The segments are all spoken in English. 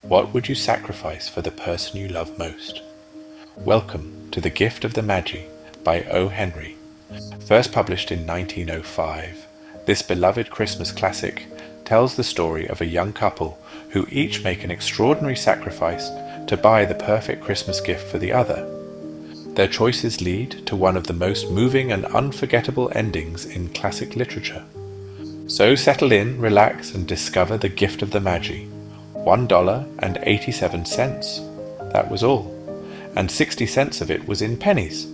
What would you sacrifice for the person you love most? Welcome to The Gift of the Magi by O. Henry. First published in 1905, this beloved Christmas classic tells the story of a young couple who each make an extraordinary sacrifice to buy the perfect Christmas gift for the other. Their choices lead to one of the most moving and unforgettable endings in classic literature. So settle in, relax, and discover the gift of the Magi. $1.87. That was all. And 60 cents of it was in pennies.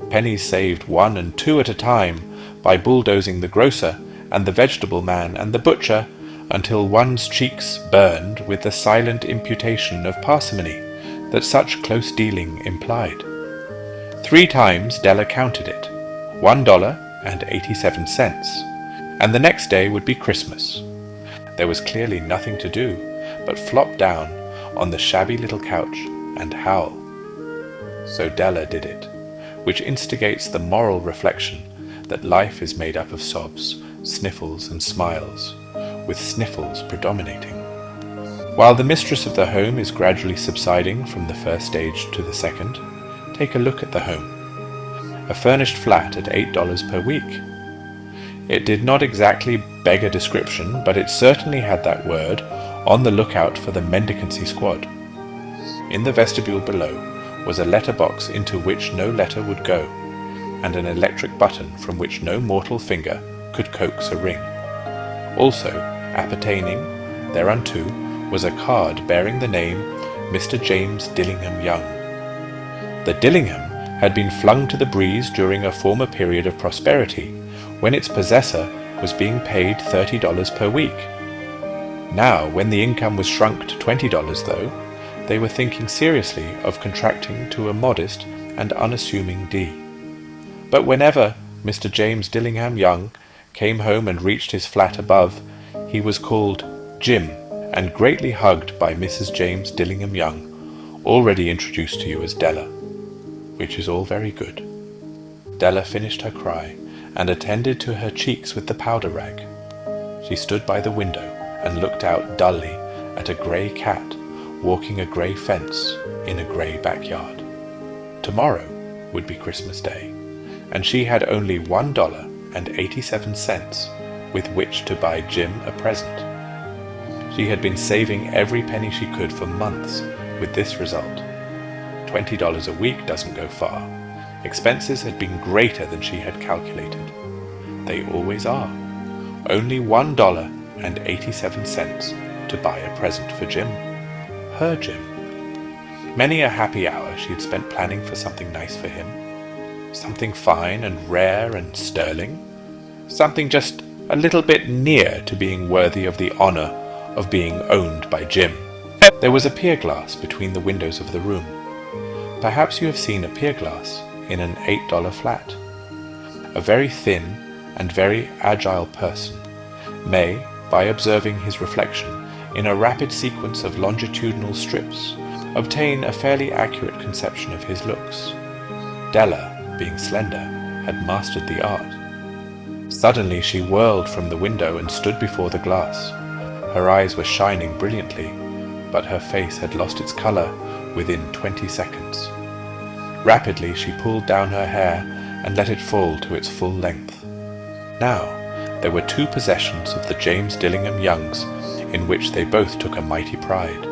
Pennies saved 1 and 2 at a time by bulldozing the grocer and the vegetable man and the butcher until one's cheeks burned with the silent imputation of parsimony that such close dealing implied. 3 times Della counted it, $1.87, and the next day would be Christmas. There was clearly nothing to do but flop down on the shabby little couch and howl. So Della did it, which instigates the moral reflection that life is made up of sobs, sniffles and smiles, with sniffles predominating. While the mistress of the home is gradually subsiding from the first stage to the second, take a look at the home. A furnished flat at $8 per week. It did not exactly beg a description, but it certainly had that word, on the lookout for the mendicancy squad. In the vestibule below was a letterbox into which no letter would go, and an electric button from which no mortal finger could coax a ring. Also, appertaining thereunto was a card bearing the name Mr. James Dillingham Young. The Dillingham had been flung to the breeze during a former period of prosperity, when its possessor was being paid $30 per week. Now, when the income was shrunk to $20 though, they were thinking seriously of contracting to a modest and unassuming D. But whenever Mr. James Dillingham Young came home and reached his flat above, he was called Jim and greatly hugged by Mrs. James Dillingham Young, already introduced to you as Della, which is all very good. Della finished her cry and attended to her cheeks with the powder rag. She stood by the window and looked out dully at a grey cat walking a grey fence in a grey backyard. Tomorrow would be Christmas Day, and she had only $1.87 with which to buy Jim a present. She had been saving every penny she could for months with this result. $20 a week doesn't go far. Expenses had been greater than she had calculated. They always are. Only $1.87 to buy a present for Jim. Her Jim. Many a happy hour she had spent planning for something nice for him. Something fine and rare and sterling. Something just a little bit near to being worthy of the honor of being owned by Jim. There was a pier glass between the windows of the room. Perhaps you have seen a pier glass in an $8 flat. A very thin and very agile person may, by observing his reflection in a rapid sequence of longitudinal strips, obtain a fairly accurate conception of his looks. Della, being slender, had mastered the art. Suddenly she whirled from the window and stood before the glass. Her eyes were shining brilliantly, but her face had lost its color within 20 seconds. Rapidly she pulled down her hair and let it fall to its full length. Now, there were 2 possessions of the James Dillingham Youngs in which they both took a mighty pride.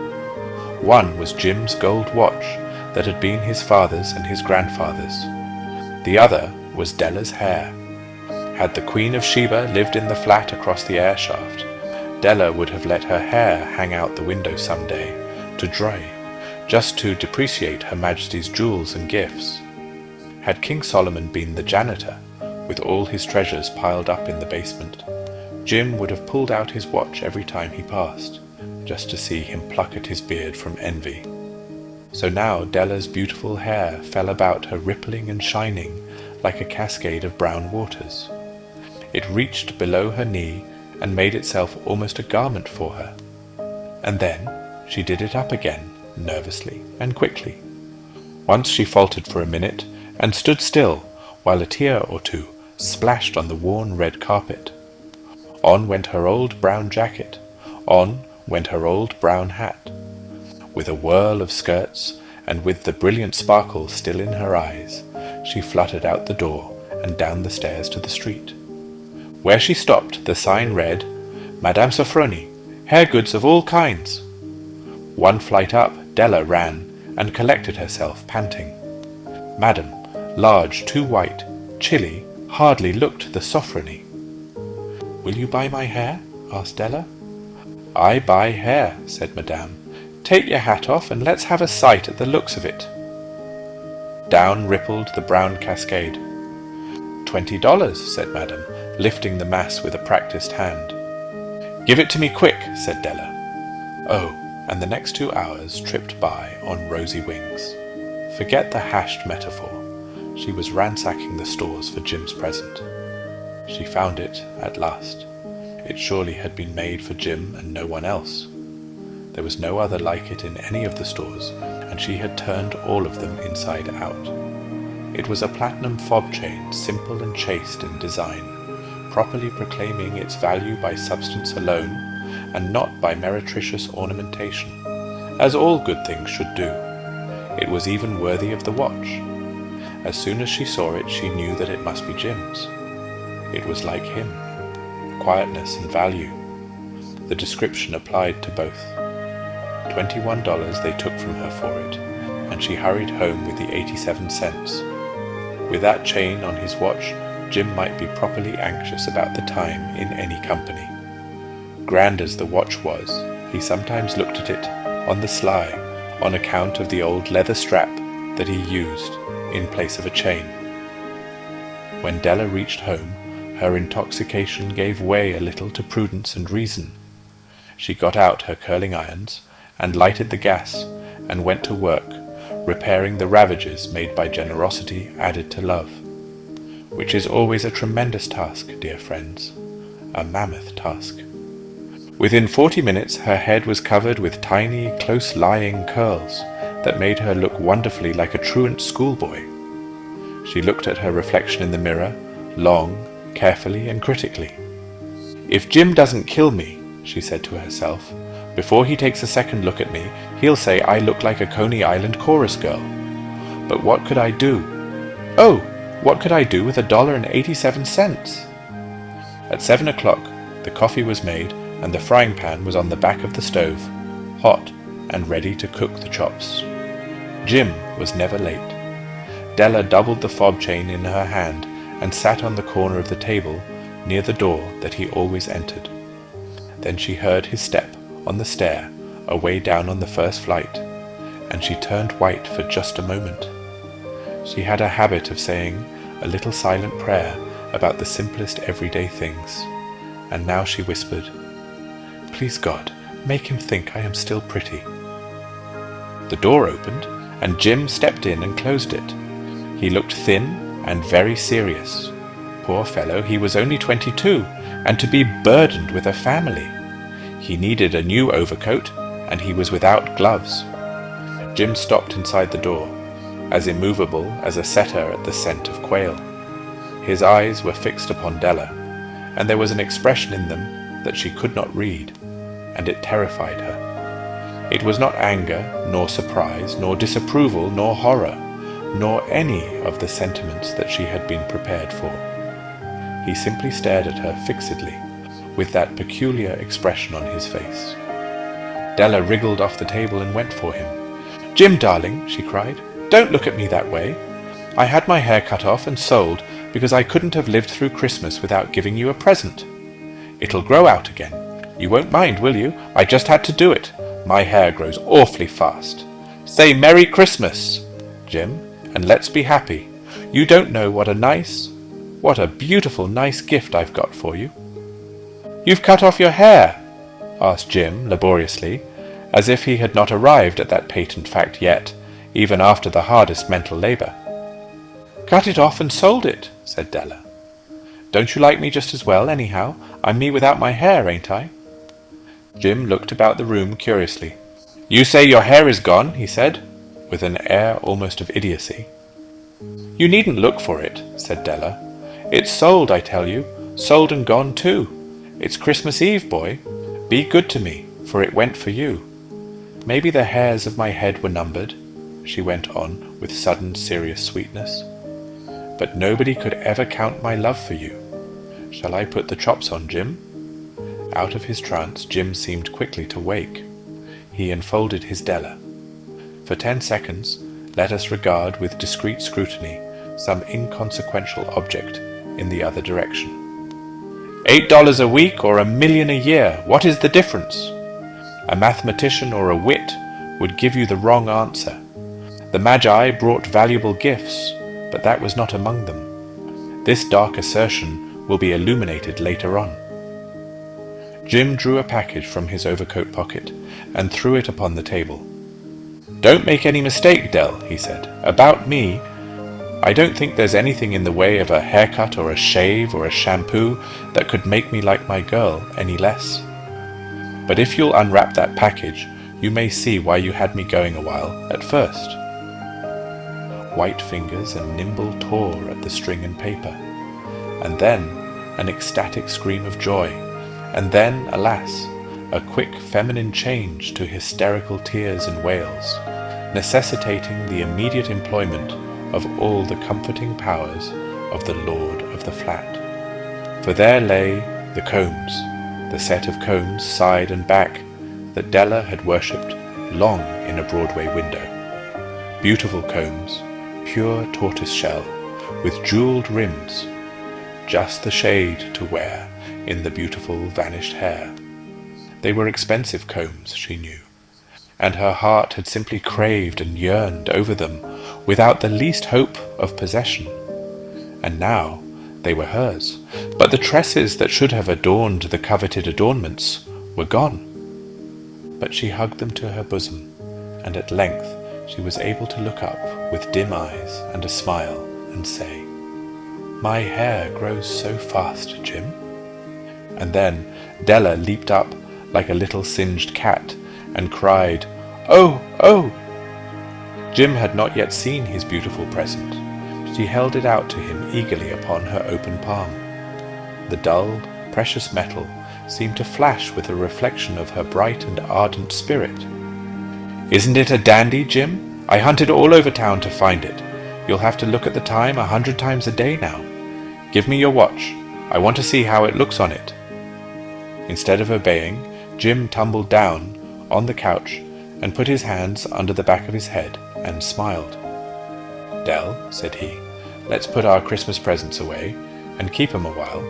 One was Jim's gold watch that had been his father's and his grandfather's. The other was Della's hair. Had the Queen of Sheba lived in the flat across the air shaft, Della would have let her hair hang out the window some day, to dry, just to depreciate Her Majesty's jewels and gifts. Had King Solomon been the janitor, with all his treasures piled up in the basement, Jim would have pulled out his watch every time he passed, just to see him pluck at his beard from envy. So now Della's beautiful hair fell about her rippling and shining like a cascade of brown waters. It reached below her knee and made itself almost a garment for her. And then she did it up again, nervously and quickly. Once she faltered for a minute and stood still while a tear or two splashed on the worn red carpet. On went her old brown jacket. On went her old brown hat. With a whirl of skirts, and with the brilliant sparkle still in her eyes, she fluttered out the door and down the stairs to the street. Where she stopped, the sign read, "Madame Sofronie, hair goods of all kinds." One flight up, Della ran and collected herself, panting. Madame, large, too white, chilly, hardly looked the Sofronie. "Will you buy my hair?" asked Della. "I buy hair," said Madame. "Take your hat off and let's have a sight at the looks of it." Down rippled the brown cascade. $20, said Madame, lifting the mass with a practised hand. "Give it to me quick," said Della. Oh, and the next 2 hours tripped by on rosy wings. Forget the hashed metaphor. She was ransacking the stores for Jim's present. She found it at last. It surely had been made for Jim and no one else. There was no other like it in any of the stores, and she had turned all of them inside out. It was a platinum fob chain, simple and chaste in design, properly proclaiming its value by substance alone, and not by meretricious ornamentation, as all good things should do. It was even worthy of the watch. As soon as she saw it, she knew that it must be Jim's. It was like him, quietness and value. The description applied to both. $21 they took from her for it, and she hurried home with the 87 cents. With that chain on his watch, Jim might be properly anxious about the time in any company. Grand as the watch was, he sometimes looked at it on the sly on account of the old leather strap that he used in place of a chain. When Della reached home, her intoxication gave way a little to prudence and reason. She got out her curling irons and lighted the gas and went to work, repairing the ravages made by generosity added to love, which is always a tremendous task, dear friends, a mammoth task. Within 40 minutes her head was covered with tiny, close-lying curls that made her look wonderfully like a truant schoolboy. She looked at her reflection in the mirror, long, carefully and critically. "If Jim doesn't kill me," she said to herself, "before he takes a second look at me, he'll say I look like a Coney Island chorus girl. But what could I do? Oh, what could I do with $1.87? At 7 o'clock, the coffee was made and the frying pan was on the back of the stove, hot and ready to cook the chops. Jim was never late. Della doubled the fob chain in her hand and sat on the corner of the table near the door that he always entered. Then she heard his step on the stair away down on the first flight, and she turned white for just a moment. She had a habit of saying a little silent prayer about the simplest everyday things, and now she whispered, "Please God, make him think I am still pretty." The door opened, and Jim stepped in and closed it. He looked thin and very serious. Poor fellow, he was only 22, and to be burdened with a family. He needed a new overcoat, and he was without gloves. Jim stopped inside the door, as immovable as a setter at the scent of quail. His eyes were fixed upon Della, and there was an expression in them that she could not read, and it terrified her. It was not anger, nor surprise, nor disapproval, nor horror, nor any of the sentiments that she had been prepared for. He simply stared at her fixedly, with that peculiar expression on his face. Della wriggled off the table and went for him. "Jim, darling," she cried, "don't look at me that way. I had my hair cut off and sold because I couldn't have lived through Christmas without giving you a present. It'll grow out again. You won't mind, will you? I just had to do it. My hair grows awfully fast. Say Merry Christmas, Jim, and let's be happy. You don't know what a beautiful, nice gift I've got for you." "You've cut off your hair?" asked Jim laboriously, as if he had not arrived at that patent fact yet, even after the hardest mental labour. "Cut it off and sold it," said Della. "Don't you like me just as well, anyhow? I'm me without my hair, ain't I?" Jim looked about the room curiously. "You say your hair is gone," he said, with an air almost of idiocy. "You needn't look for it," said Della. "It's sold, I tell you, sold and gone too. It's Christmas Eve, boy. Be good to me, for it went for you." Maybe the hairs of my head were numbered," she went on with sudden serious sweetness, "but nobody could ever count my love for you. Shall I put the chops on, Jim?" Out of his trance, Jim seemed quickly to wake. He enfolded his Della. For 10 seconds, let us regard with discreet scrutiny some inconsequential object in the other direction. $8 a week or $1,000,000 a year, what is the difference? A mathematician or a wit would give you the wrong answer. The Magi brought valuable gifts, but that was not among them. This dark assertion will be illuminated later on. Jim drew a package from his overcoat pocket and threw it upon the table. "Don't make any mistake, Dell," he said. "About me, I don't think there's anything in the way of a haircut or a shave or a shampoo that could make me like my girl any less. But if you'll unwrap that package, you may see why you had me going a while at first." White fingers and nimble tore at the string and paper, and then an ecstatic scream of joy, and then, alas, a quick feminine change to hysterical tears and wails, necessitating the immediate employment of all the comforting powers of the lord of the flat. For there lay the combs, the set of combs side and back that Della had worshipped long in a Broadway window. Beautiful combs, pure tortoiseshell, with jeweled rims, just the shade to wear in the beautiful vanished hair. They were expensive combs, she knew, and her heart had simply craved and yearned over them without the least hope of possession. And now they were hers, but the tresses that should have adorned the coveted adornments were gone. But she hugged them to her bosom, and at length she was able to look up with dim eyes and a smile and say, "My hair grows so fast, Jim." And then Della leaped up like a little singed cat and cried, "Oh, oh!" Jim had not yet seen his beautiful present. She held it out to him eagerly upon her open palm. The dulled, precious metal seemed to flash with a reflection of her bright and ardent spirit. "Isn't it a dandy, Jim? I hunted all over town to find it. You'll have to look at the time 100 times a day now. Give me your watch. I want to see how it looks on it." Instead of obeying, Jim tumbled down on the couch and put his hands under the back of his head and smiled. "Dell," said he, "let's put our Christmas presents away and keep 'em a while.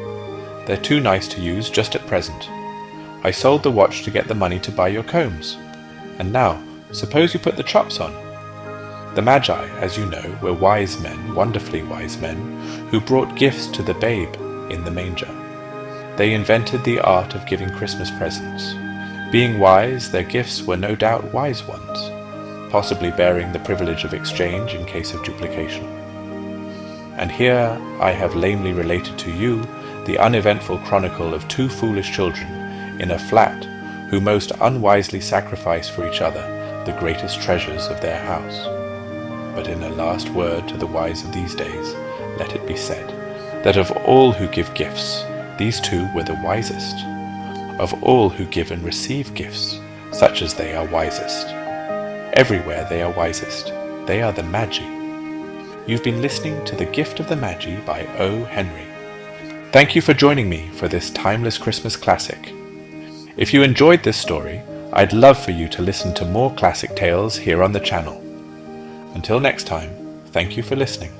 They're too nice to use just at present. I sold the watch to get the money to buy your combs. And now, suppose you put the chops on." The Magi, as you know, were wise men, wonderfully wise men, who brought gifts to the babe in the manger. They invented the art of giving Christmas presents. Being wise, their gifts were no doubt wise ones, possibly bearing the privilege of exchange in case of duplication. And here I have lamely related to you the uneventful chronicle of 2 foolish children in a flat who most unwisely sacrifice for each other the greatest treasures of their house. But in a last word to the wise of these days, let it be said that of all who give gifts, these 2 were the wisest. Of all who give and receive gifts, such as they are wisest. Everywhere they are wisest. They are the Magi. You've been listening to The Gift of the Magi by O. Henry. Thank you for joining me for this timeless Christmas classic. If you enjoyed this story, I'd love for you to listen to more classic tales here on the channel. Until next time, thank you for listening.